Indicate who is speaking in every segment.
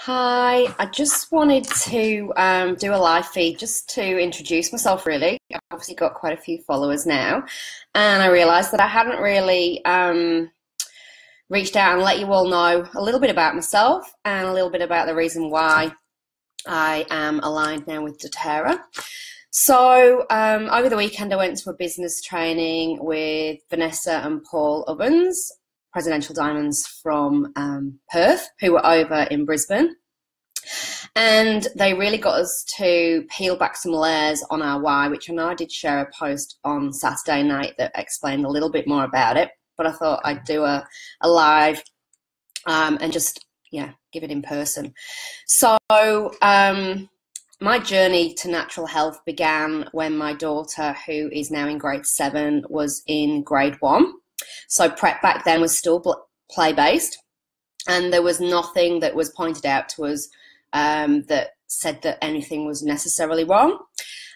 Speaker 1: Hi, I just wanted to do a live feed just to introduce myself, really. I've obviously got quite a few followers now, and I realised that I hadn't really reached out and let you all know a little bit about myself and a little bit about the reason why I am aligned now with doTERRA. So over the weekend, I went to a business training with Vanessa and Paul Ovens, Presidential Diamonds from Perth, who were over in Brisbane. And they really got us to peel back some layers on our why, which I know I did share a post on Saturday night that explained a little bit more about it. But I thought I'd do a live and just, give it in person. So my journey to natural health began when my daughter, who is now in grade 7, was in grade 1. So prep back then was still play-based, and there was nothing that was pointed out to us that said that anything was necessarily wrong.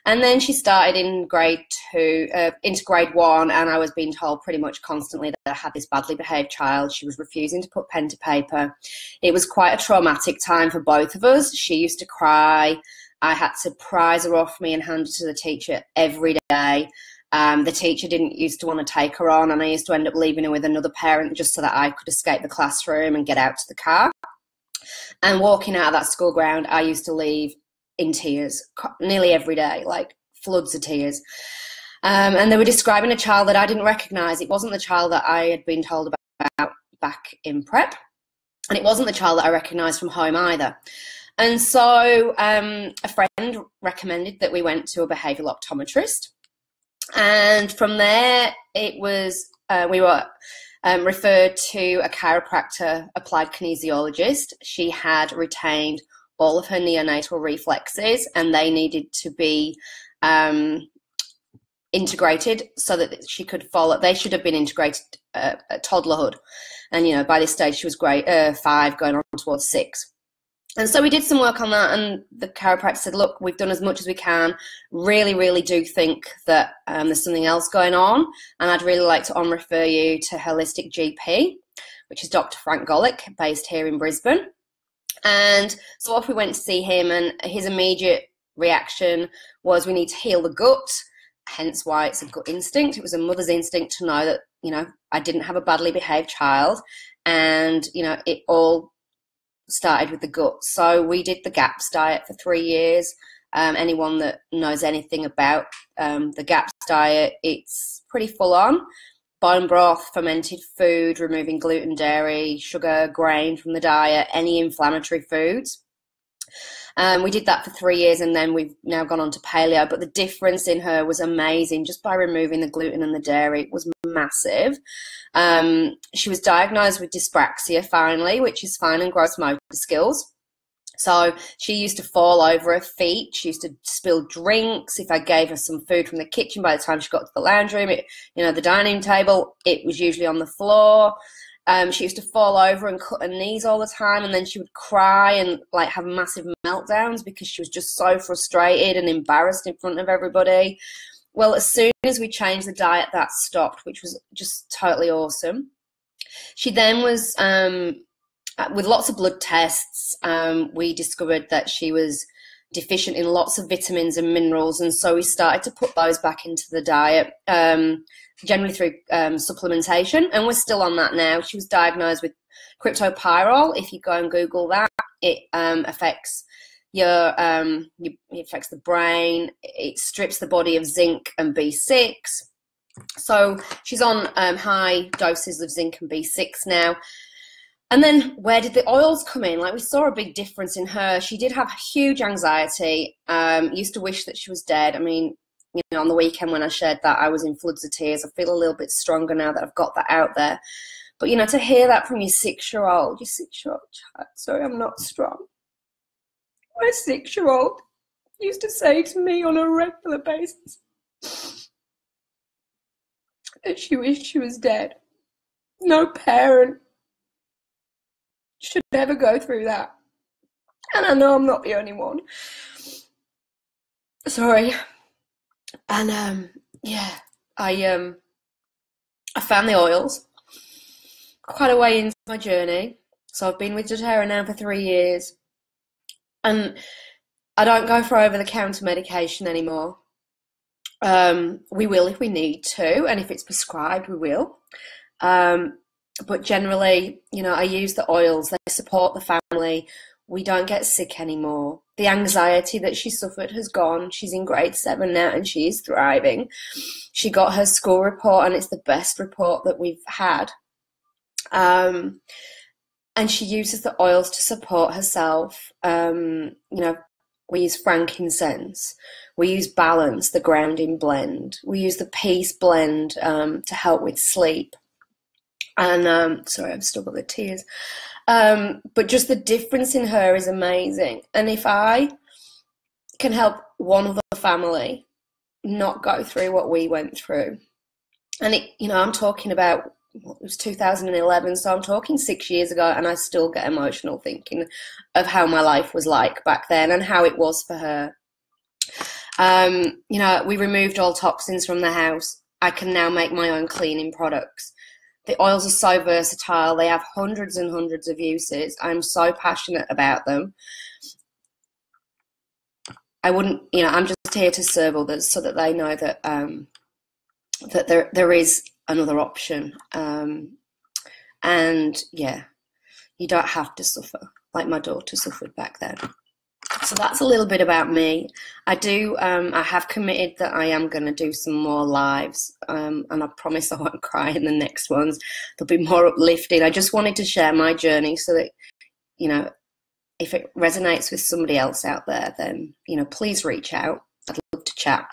Speaker 1: And then she started in grade 2, into grade 1, and I was being told pretty much constantly that I had this badly behaved child. She was refusing to put pen to paper. It was quite a traumatic time for both of us. She used to cry. I had to prize her off me and hand her to the teacher every day. The teacher didn't used to want to take her on, and I used to end up leaving her with another parent just so that I could escape the classroom and get out to the car. And walking out of that school ground, I used to leave in tears nearly every day, like floods of tears. And they were describing a child that I didn't recognise. It wasn't the child that I had been told about back in prep, and it wasn't the child that I recognised from home either. And so a friend recommended that we went to a behavioural optometrist. And from there, it was we were referred to a chiropractor, applied kinesiologist. She had retained all of her neonatal reflexes, and they needed to be integrated so that she could follow. They should have been integrated at toddlerhood, and by this stage she was grade 5, going on towards 6. And so we did some work on that, and the chiropractor said, look, we've done as much as we can. Really do think that there's something else going on, and I'd really like to refer you to holistic GP, which is Dr. Frank Golick, based here in Brisbane. And so off we went to see him, and his immediate reaction was we need to heal the gut, hence why it's a gut instinct. It was a mother's instinct to know that, I didn't have a badly behaved child, and, it all started with the gut. So we did the GAPS diet for 3 years. Anyone that knows anything about the GAPS diet, it's pretty full on. Bone broth, fermented food, removing gluten, dairy, sugar, grain from the diet, any inflammatory foods. We did that for 3 years, and then we've now gone on to paleo. But the difference in her was amazing. Just by removing the gluten and the dairy, it was massive. She was diagnosed with dyspraxia finally, which is fine and gross motor skills. So she used to fall over her feet. She used to spill drinks. If I gave her some food from the kitchen, by the time she got to the lounge room, the dining table, it was usually on the floor. She used to fall over and cut her knees all the time, and then she would cry and have massive meltdowns because she was just so frustrated and embarrassed in front of everybody. Well, as soon as we changed the diet, that stopped, which was just totally awesome. She then was, with lots of blood tests, we discovered that she was deficient in lots of vitamins and minerals, and so we started to put those back into the diet, generally through supplementation, and we're still on that now. She was diagnosed with cryptopyrrole. If you go and Google that, it affects it affects the brain. It strips the body of zinc and B6. So she's on high doses of zinc and B6 now. And then where did the oils come in? We saw a big difference in her. She did have huge anxiety, used to wish that she was dead. I mean, on the weekend when I shared that, I was in floods of tears. I feel a little bit stronger now that I've got that out there. But, to hear that from your 6-year-old child, sorry, I'm not strong. My 6-year-old used to say to me on a regular basis that she wished she was dead. No parent should ever go through that. And I know I'm not the only one. Sorry. And I found the oils quite a way into my journey. So I've been with doTERRA now for 3 years. And I don't go for over-the-counter medication anymore. We will if we need to, and if it's prescribed, we will. But generally, you know, I use the oils. They support the family. We don't get sick anymore. The anxiety that she suffered has gone. She's in grade 7 now, and she is thriving. She got her school report, and it's the best report that we've had. And she uses the oils to support herself. You know, we use frankincense. We use Balance, the grounding blend. We use the Peace blend to help with sleep. And sorry, I've still got the tears. But just the difference in her is amazing. And if I can help one of the family not go through what we went through, and it, you know, I'm talking about, it was 2011, so I'm talking 6 years ago, and I still get emotional thinking of how my life was like back then and how it was for her. You know, we removed all toxins from the house. I can now make my own cleaning products. The oils are so versatile. They have hundreds and hundreds of uses. I'm so passionate about them. I wouldn't, you know, I'm just here to serve others so that they know that that there is another option. And yeah, you don't have to suffer like my daughter suffered back then. So that's a little bit about me. I have committed that I am going to do some more lives, and I promise I won't cry in the next ones. They'll be more uplifting. I just wanted to share my journey so that, you know, if it resonates with somebody else out there, then, you know, please reach out. I'd love to chat.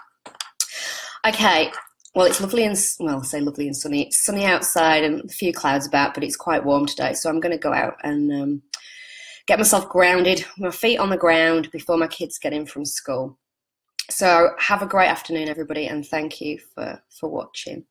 Speaker 1: Okay, well, it's lovely and, well, I say lovely and sunny. It's sunny outside and a few clouds about, but it's quite warm today. So I'm going to go out and get myself grounded, my feet on the ground before my kids get in from school. So have a great afternoon, everybody, and thank you for watching.